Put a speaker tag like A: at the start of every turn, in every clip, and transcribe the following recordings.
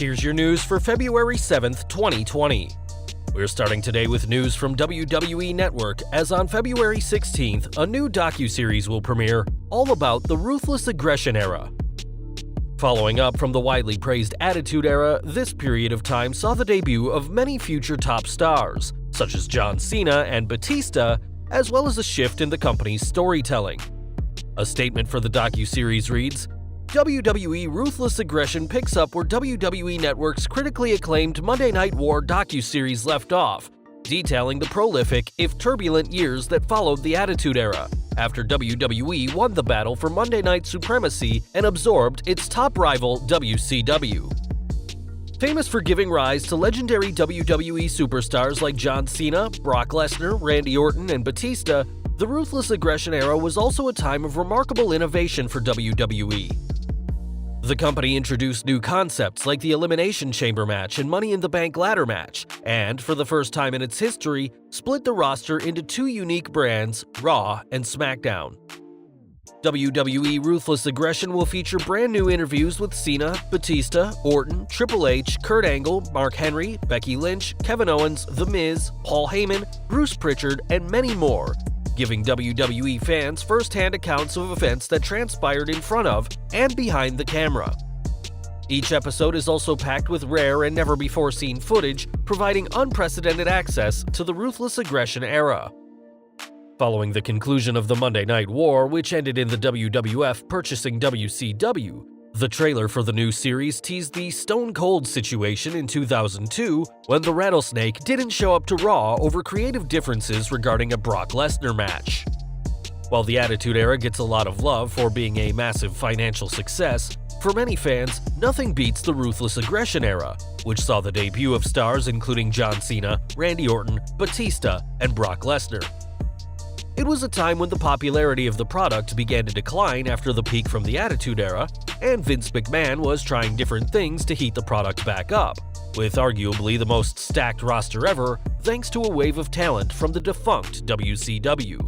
A: Here's your news for February 7th, 2020. We're starting today with news from WWE Network, as on February 16th, a new docuseries will premiere all about the Ruthless Aggression Era. Following up from the widely praised Attitude Era, this period of time saw the debut of many future top stars, such as John Cena and Batista, as well as a shift in the company's storytelling. A statement for the docuseries reads, WWE Ruthless Aggression picks up where WWE Network's critically acclaimed Monday Night War docuseries left off, detailing the prolific, if turbulent, years that followed the Attitude Era, after WWE won the battle for Monday Night Supremacy and absorbed its top rival WCW. Famous for giving rise to legendary WWE superstars like John Cena, Brock Lesnar, Randy Orton, and Batista, the Ruthless Aggression Era was also a time of remarkable innovation for WWE. The company introduced new concepts like the Elimination Chamber match and Money in the Bank ladder match, and for the first time in its history, split the roster into two unique brands, Raw and Smackdown. WWE Ruthless Aggression will feature brand new interviews with Cena, Batista, Orton, Triple H, Kurt Angle, Mark Henry, Becky Lynch, Kevin Owens, The Miz, Paul Heyman, Bruce Pritchard, and many more, giving WWE fans first-hand accounts of events that transpired in front of and behind the camera. Each episode is also packed with rare and never-before-seen footage, providing unprecedented access to the Ruthless Aggression Era. Following the conclusion of the Monday Night War, which ended in the WWF purchasing WCW, the trailer for the new series teased the Stone Cold situation in 2002 when the Rattlesnake didn't show up to Raw over creative differences regarding a Brock Lesnar match. While the Attitude Era gets a lot of love for being a massive financial success, for many fans, nothing beats the Ruthless Aggression Era, which saw the debut of stars including John Cena, Randy Orton, Batista, and Brock Lesnar. It was a time when the popularity of the product began to decline after the peak from the Attitude Era, and Vince McMahon was trying different things to heat the product back up, with arguably the most stacked roster ever thanks to a wave of talent from the defunct WCW.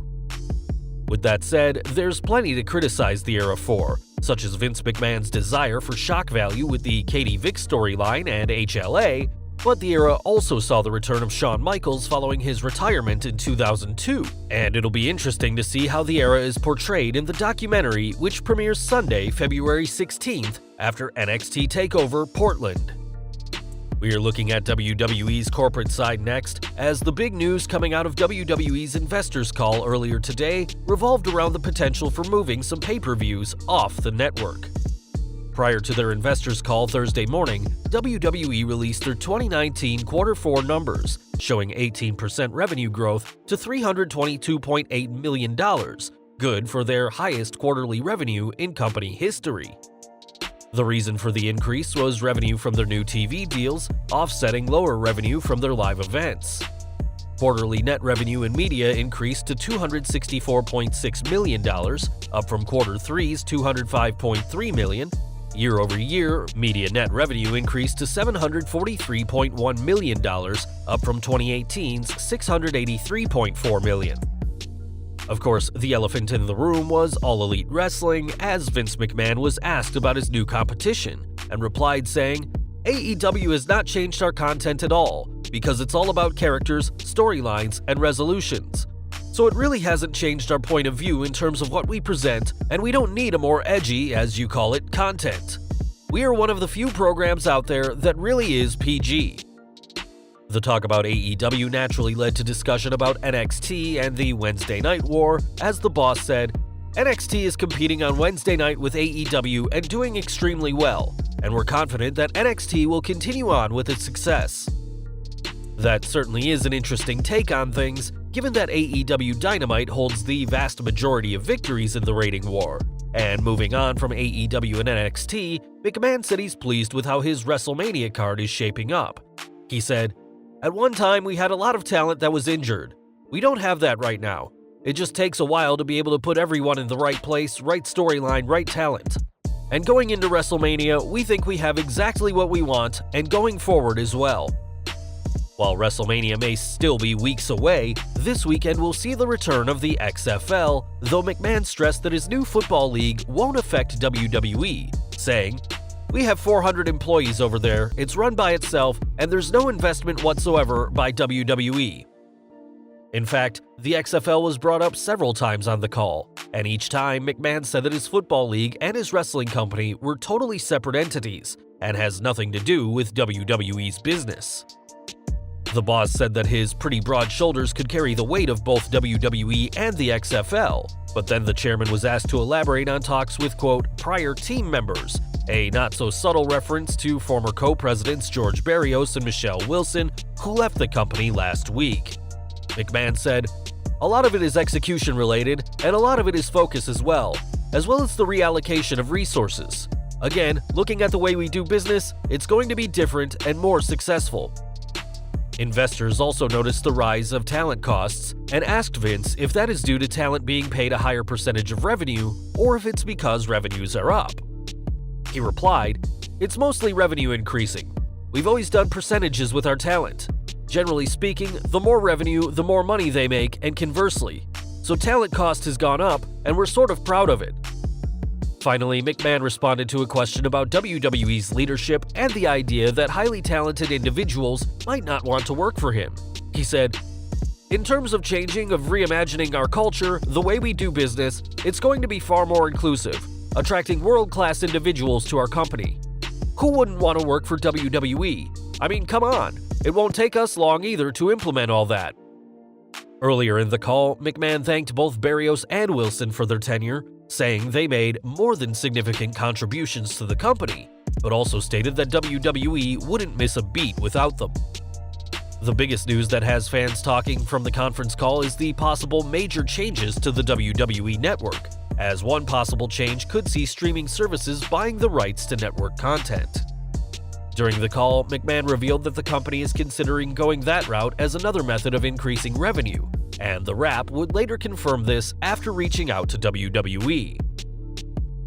A: With that said, there's plenty to criticize the era for, such as Vince McMahon's desire for shock value with the Katie Vick storyline and HLA, but the era also saw the return of Shawn Michaels following his retirement in 2002, and it'll be interesting to see how the era is portrayed in the documentary, which premieres Sunday, February 16th, after NXT TakeOver Portland. We are looking at WWE's corporate side next, as the big news coming out of WWE's investors call earlier today revolved around the potential for moving some pay-per-views off the network. Prior to their investors' call Thursday morning, WWE released their 2019 Q4 numbers, showing 18% revenue growth to $322.8 million, good for their highest quarterly revenue in company history. The reason for the increase was revenue from their new TV deals, offsetting lower revenue from their live events. Quarterly net revenue in media increased to $264.6 million, up from Q3's $205.3 million. Year over year, media net revenue increased to $743.1 million, up from 2018's $683.4 million. Of course, the elephant in the room was All Elite Wrestling, as Vince McMahon was asked about his new competition, and replied saying, "AEW has not changed our content at all, because it's all about characters, storylines, and resolutions. So it really hasn't changed our point of view in terms of what we present, and we don't need a more edgy, as you call it, content. We are one of the few programs out there that really is PG." The talk about AEW naturally led to discussion about NXT and the Wednesday Night War, as the boss said, "NXT is competing on Wednesday night with AEW and doing extremely well, and we're confident that NXT will continue on with its success." That certainly is an interesting take on things, given that AEW Dynamite holds the vast majority of victories in the rating war. And moving on from AEW and NXT, McMahon said he's pleased with how his WrestleMania card is shaping up. He said, "At one time we had a lot of talent that was injured. We don't have that right now. It just takes a while to be able to put everyone in the right place, right storyline, right talent. And going into WrestleMania, we think we have exactly what we want, and going forward as well." While WrestleMania may still be weeks away, this weekend will see the return of the XFL, though McMahon stressed that his new football league won't affect WWE, saying, "We have 400 employees over there, it's run by itself, and there's no investment whatsoever by WWE." In fact, the XFL was brought up several times on the call, and each time McMahon said that his football league and his wrestling company were totally separate entities and has nothing to do with WWE's business. The boss said that his pretty broad shoulders could carry the weight of both WWE and the XFL, but then the chairman was asked to elaborate on talks with, quote, "prior team members," a not-so-subtle reference to former co-presidents George Barrios and Michelle Wilson, who left the company last week. McMahon said, "A lot of it is execution-related, and a lot of it is focus as well as the reallocation of resources. Again, looking at the way we do business, it's going to be different and more successful." Investors also noticed the rise of talent costs and asked Vince if that is due to talent being paid a higher percentage of revenue or if it's because revenues are up. He replied, "It's mostly revenue increasing. We've always done percentages with our talent. Generally speaking, the more revenue, the more money they make, and conversely. So talent cost has gone up, and we're sort of proud of it." Finally, McMahon responded to a question about WWE's leadership and the idea that highly talented individuals might not want to work for him. He said, "In terms of reimagining our culture, the way we do business, it's going to be far more inclusive, attracting world-class individuals to our company. Who wouldn't want to work for WWE? I mean, come on, it won't take us long either to implement all that." Earlier in the call, McMahon thanked both Barrios and Wilson for their tenure, saying they made more than significant contributions to the company, but also stated that WWE wouldn't miss a beat without them. The biggest news that has fans talking from the conference call is the possible major changes to the WWE network, as one possible change could see streaming services buying the rights to network content. During the call, McMahon revealed that the company is considering going that route as another method of increasing revenue, and the Wrap would later confirm this after reaching out to WWE.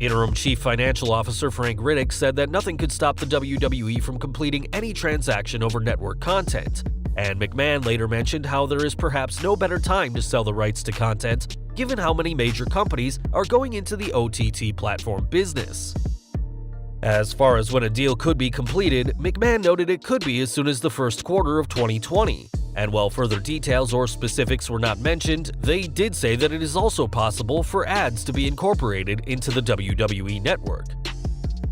A: Interim Chief Financial Officer Frank Riddick said that nothing could stop the WWE from completing any transaction over network content, and McMahon later mentioned how there is perhaps no better time to sell the rights to content, given how many major companies are going into the OTT platform business. As far as when a deal could be completed, McMahon noted it could be as soon as the first quarter of 2020, and while further details or specifics were not mentioned, they did say that it is also possible for ads to be incorporated into the WWE network.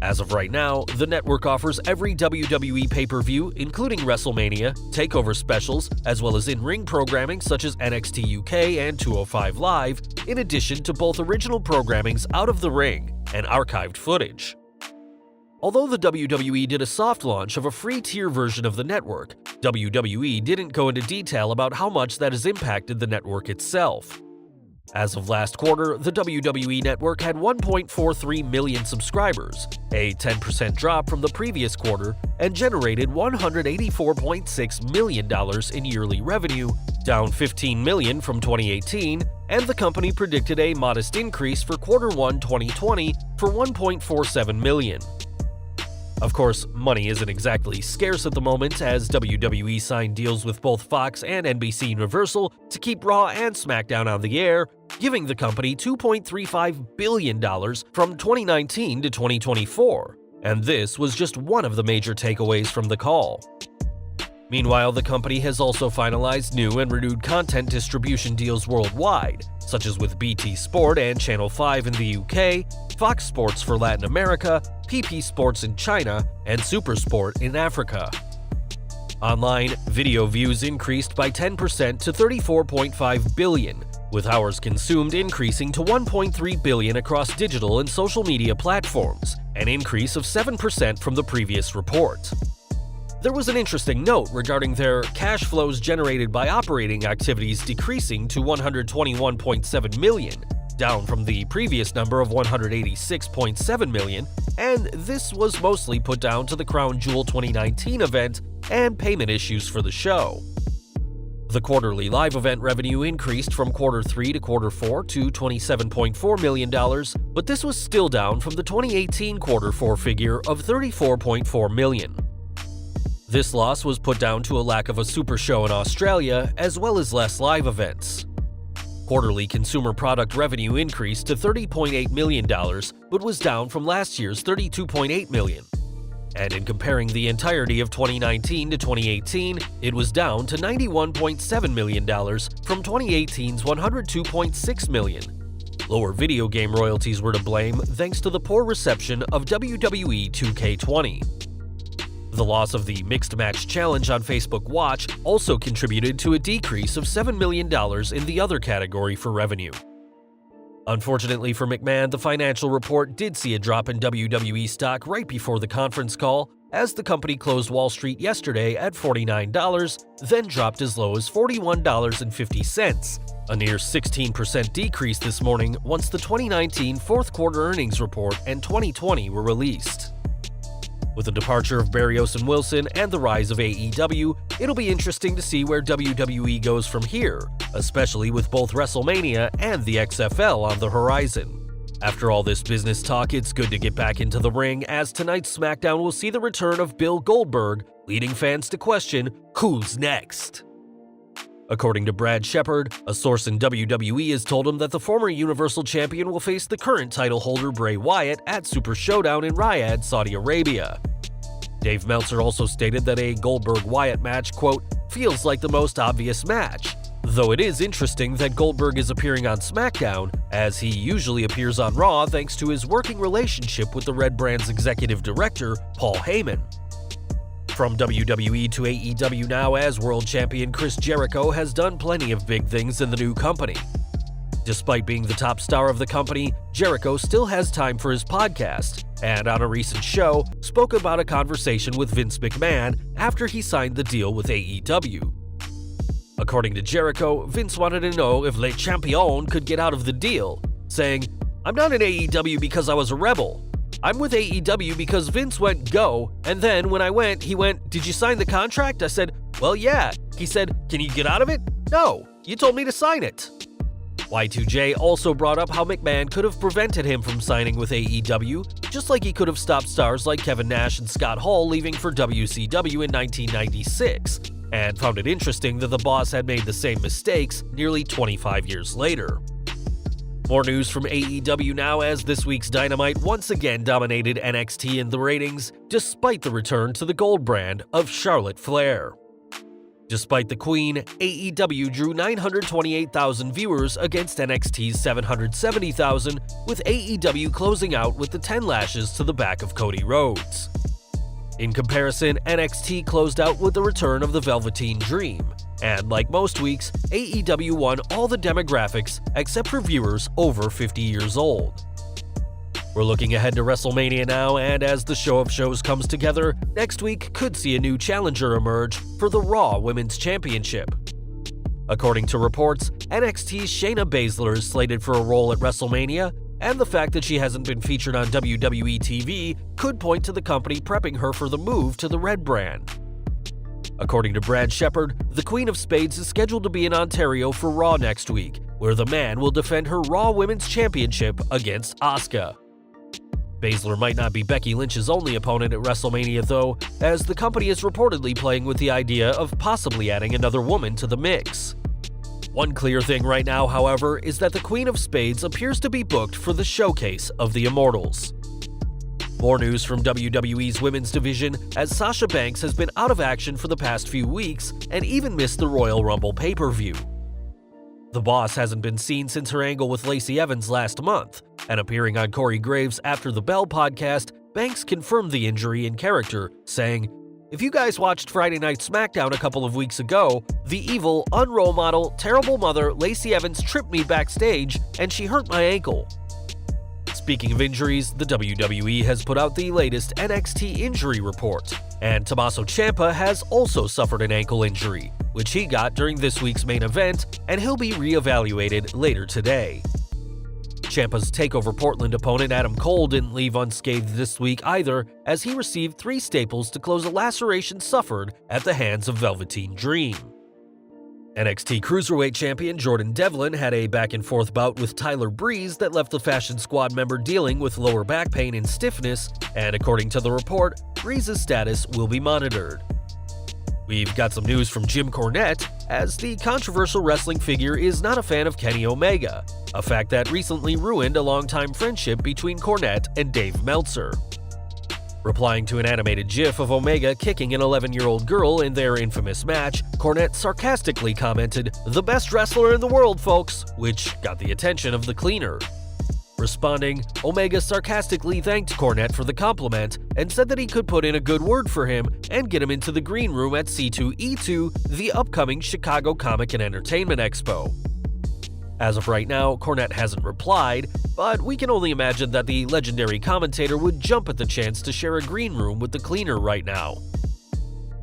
A: As of right now, the network offers every WWE pay-per-view, including WrestleMania, takeover specials, as well as in-ring programming such as NXT UK and 205 Live, in addition to both original programmings out of the ring and archived footage. Although the WWE did a soft launch of a free tier version of the network, WWE didn't go into detail about how much that has impacted the network itself. As of last quarter, the WWE Network had 1.43 million subscribers, a 10% drop from the previous quarter, and generated $184.6 million in yearly revenue, down $15 million from 2018, and the company predicted a modest increase for Q1 2020 for $1.47 million. Of course, money isn't exactly scarce at the moment, as WWE signed deals with both Fox and NBC Universal to keep Raw and Smackdown on the air, giving the company $2.35 billion from 2019 to 2024, and this was just one of the major takeaways from the call. Meanwhile, the company has also finalized new and renewed content distribution deals worldwide, such as with BT Sport and Channel 5 in the UK, Fox Sports for Latin America, PP Sports in China, and SuperSport in Africa. Online, video views increased by 10% to 34.5 billion, with hours consumed increasing to 1.3 billion across digital and social media platforms, an increase of 7% from the previous report. There was an interesting note regarding their cash flows generated by operating activities decreasing to 121.7 million, down from the previous number of 186.7 million, and this was mostly put down to the Crown Jewel 2019 event and payment issues for the show. The quarterly live event revenue increased from Q3 to Q4 to $27.4 million, but this was still down from the 2018 Q4 figure of $34.4 million. This loss was put down to a lack of a super show in Australia, as well as less live events. Quarterly consumer product revenue increased to $30.8 million, but was down from last year's $32.8 million. and in comparing the entirety of 2019 to 2018, it was down to $91.7 million from 2018's $102.6 million. Lower video game royalties were to blame thanks to the poor reception of WWE 2K20. The loss of the Mixed Match Challenge on Facebook Watch also contributed to a decrease of $7 million in the other category for revenue. Unfortunately for McMahon, the financial report did see a drop in WWE stock right before the conference call, as the company closed Wall Street yesterday at $49, then dropped as low as $41.50, a near 16% decrease this morning once the 2019 fourth quarter earnings report and 2020 were released. With the departure of Barrios and Wilson and the rise of AEW, it'll be interesting to see where WWE goes from here, especially with both WrestleMania and the XFL on the horizon. After all this business talk, it's good to get back into the ring, as tonight's SmackDown will see the return of Bill Goldberg, leading fans to question who's next. According to Brad Shepard, a source in WWE has told him that the former Universal Champion will face the current title holder Bray Wyatt at Super Showdown in Riyadh, Saudi Arabia. Dave Meltzer also stated that a Goldberg-Wyatt match, quote, feels like the most obvious match, though it is interesting that Goldberg is appearing on SmackDown, as he usually appears on Raw thanks to his working relationship with the Red Brand's executive director, Paul Heyman. From WWE to AEW now, as World Champion Chris Jericho has done plenty of big things in the new company. Despite being the top star of the company, Jericho still has time for his podcast, and on a recent show, spoke about a conversation with Vince McMahon after he signed the deal with AEW. According to Jericho, Vince wanted to know if Le Champion could get out of the deal, saying, "I'm not in AEW because I was a rebel. I'm with AEW because Vince went go, and then when I went, he went, 'Did you sign the contract?' I said, 'Well, yeah.' He said, 'Can you get out of it?' 'No, you told me to sign it.'" Y2J also brought up how McMahon could have prevented him from signing with AEW, just like he could have stopped stars like Kevin Nash and Scott Hall leaving for WCW in 1996, and found it interesting that the boss had made the same mistakes nearly 25 years later. More news from AEW now, as this week's Dynamite once again dominated NXT in the ratings, despite the return to the gold brand of Charlotte Flair. Despite the Queen, AEW drew 928,000 viewers against NXT's 770,000, with AEW closing out with the 10 lashes to the back of Cody Rhodes. In comparison, NXT closed out with the return of the Velveteen Dream, and like most weeks, AEW won all the demographics except for viewers over 50 years old. We're looking ahead to WrestleMania now, and as the show of shows comes together, next week could see a new challenger emerge for the Raw Women's Championship. According to reports, NXT's Shayna Baszler is slated for a role at WrestleMania, and the fact that she hasn't been featured on WWE TV could point to the company prepping her for the move to the Red Brand. According to Brad Shepard, the Queen of Spades is scheduled to be in Ontario for Raw next week, where the Man will defend her Raw Women's Championship against Asuka. Baszler might not be Becky Lynch's only opponent at WrestleMania though, as the company is reportedly playing with the idea of possibly adding another woman to the mix. One clear thing right now, however, is that the Queen of Spades appears to be booked for the Showcase of the Immortals. More news from WWE's women's division, as Sasha Banks has been out of action for the past few weeks and even missed the Royal Rumble pay-per-view. The Boss hasn't been seen since her angle with Lacey Evans last month, and appearing on Corey Graves' After the Bell podcast, Banks confirmed the injury in character, saying, "If you guys watched Friday Night SmackDown a couple of weeks ago, the evil, unrole model, terrible mother Lacey Evans tripped me backstage and she hurt my ankle." Speaking of injuries, the WWE has put out the latest NXT injury report, and Tommaso Ciampa has also suffered an ankle injury, which he got during this week's main event, and he'll be re-evaluated later today. Ciampa's TakeOver Portland opponent Adam Cole didn't leave unscathed this week either, as he received 3 staples to close a laceration suffered at the hands of Velveteen Dream. NXT Cruiserweight Champion Jordan Devlin had a back-and-forth bout with Tyler Breeze that left the Fashion Squad member dealing with lower back pain and stiffness, and according to the report, Breeze's status will be monitored. We've got some news from Jim Cornette, as the controversial wrestling figure is not a fan of Kenny Omega, a fact that recently ruined a longtime friendship between Cornette and Dave Meltzer. Replying to an animated GIF of Omega kicking an 11-year-old girl in their infamous match, Cornette sarcastically commented, "The best wrestler in the world, folks," which got the attention of the cleaner. Responding, Omega sarcastically thanked Cornette for the compliment and said that he could put in a good word for him and get him into the green room at C2E2, the upcoming Chicago Comic and Entertainment Expo. As of right now, Cornette hasn't replied, but we can only imagine that the legendary commentator would jump at the chance to share a green room with the cleaner right now.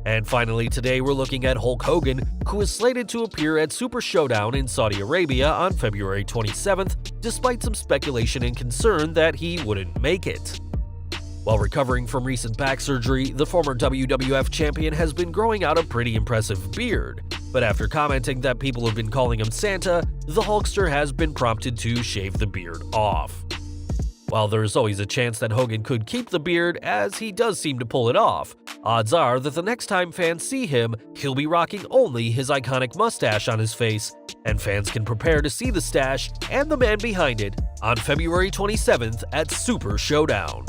A: And finally, today we're looking at Hulk Hogan, who is slated to appear at Super Showdown in Saudi Arabia on February 27th, despite some speculation and concern that he wouldn't make it. While recovering from recent back surgery, the former WWF champion has been growing out a pretty impressive beard. But after commenting that people have been calling him Santa, the Hulkster has been prompted to shave the beard off. While there's always a chance that Hogan could keep the beard, as he does seem to pull it off, odds are that the next time fans see him, he'll be rocking only his iconic mustache on his face, and fans can prepare to see the stash and the man behind it on February 27th at Super Showdown.